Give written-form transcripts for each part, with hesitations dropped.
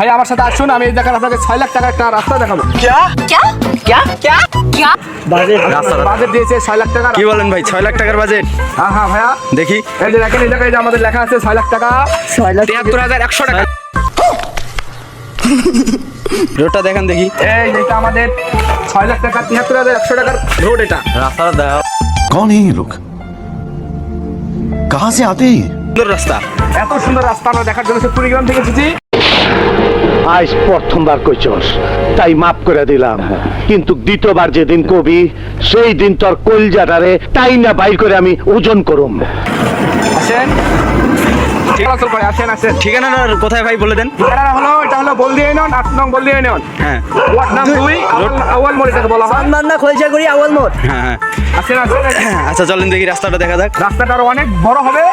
ভাই আমার সাথে আসুন, আমি এই জায়গায় আপনাকে 6 লাখ টাকার একটা রাস্তা দেখাবো। বাজেট দিয়েছে 6 লাখ টাকা। কি বলেন ভাই, 6 লাখ টাকার বাজেট? হ্যাঁ ভাইয়া, দেখি। এই যে দেখেন, এই জায়গায় যে আমাদের লেখা আছে 6 লাখ টাকা, 73,100 টাকা। রোডটা দেখেন দেখি। এই এটা আমাদের 6 লাখ টাকা 73,100 টাকার রোড। এটা রাস্তাটা দেখো। कौन है ये लोग? कहाँ से आते हैं? সুন্দর রাস্তা। এত সুন্দর রাস্তা আমরা দেখার জন্য কুড়িগ্রাম থেকে এসেছি। আজ প্রথমবার কইছস তাই মাফ করে দিলাম, কিন্তু দ্বিতীয়বার যেদিন কবি সেই দিন তোর কলজাটারে তাই না বাইর করে আমি ওজন করুম। আসেন, চলাচল করে আসেন আসেন। ঠিকানা কোথায় ভাই বলে দেন। ঠিকানা হলো, এটা হলো বলদিয়া ইউনিয়ন, 8 নং বলদিয়া ইউনিয়ন। হ্যাঁ ওয়ার্ড নাম 2, আউয়াল মোড় এটাকে বলা হয়। হ্যাঁ। আসেন আসেন। আচ্ছা চলেন দেখি রাস্তাটা দেখা যাক। রাস্তাটা আরো অনেক বড় হবে,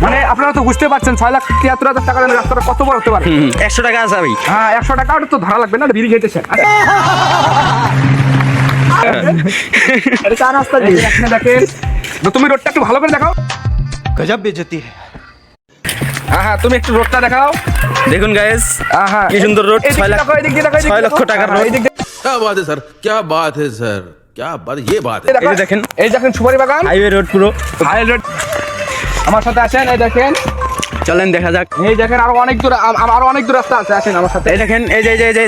মানে আপনারা তো বুঝতে পারছেন 6,73,000 টাকা দামের রাস্তাটা কত বড় হতে পারে। 100 টাকা আছে ভাই। হ্যাঁ 100 টাকা ওটা তো ধরা লাগবে না, বিড়ি খেতেছে। দেখেন তো, তুমি রোডটা একটু ভালো করে দেখাও। गजब बेइज्जती है। হ্যাঁ তুমি একটু রোডটা দেখাও। দেখুন গাইস, হ্যাঁ কি সুন্দর রোড। এই দিকটা 6 লাখ দেখো, এই দিক দিয়ে দেখো, এই দিক 6 দিয়ে লক্ষ দেখো। টাকার হ্যাঁ, রোড। এই দিক দিয়ে क्या बात है सर, क्या बात है सर, क्या बात, ये बात है। দেখো। এই যে দেখেন। এই দেখেন সুপারি বাগান, হাইওয়ে রোড পুরো। High road. আমার সাথে আসেন, এই দেখেন, চলেন দেখা যাক। এই দেখেন আরো অনেক দূর, আরো অনেক দূর রাস্তা আছে। আসেন আমার সাথে। এই দেখেন, এই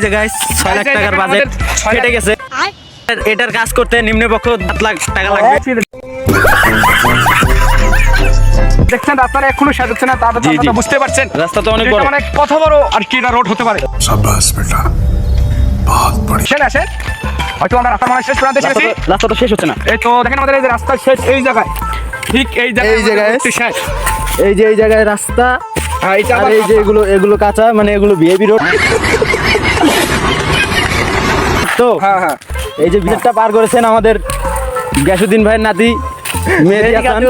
যে গাইস, 6 লাখ এই যে টাকার দেখেন, বাজেট আমাদের 6 লাখ কেটে গেছে। এটার কাজ করতে নিম্নপক্ষ 7 লাখ টাকা লাগবে। দেখছেন রাস্তাটা এখনো শেষ হচ্ছে না, তারপর জি, জি। আপনারা বুঝতে পারছেন রাস্তা তো অনেক এটা বড়। মানে কত বড় আর কি এটা রোড হতে পারে। शाबाश बेटा, बहुत बढ़िया। আসেন আসেন, হয়তো আমরা রাস্তা মানে শেষ প্রান্তে এসে গেছি। রাস্তা তো শেষ হচ্ছে না। এই তো দেখেন আমাদের এই যে রাস্তা শেষ এই জায়গায়, ঠিক এই জায়গায়, এই জায়গায় আমাদের শেষ। এই জায়গায় রাস্তা। হ্যাঁ এটা আর আবার এই যে এগুলো কাঁচা, মানে এগুলো ভিআইপি রোড। তো হ্যাঁ এই যে ব্রিজটা পার করেছেন আমাদের গ্যাসুদ্দিন ভাইয়ের নাতি মেহেদী হাসান।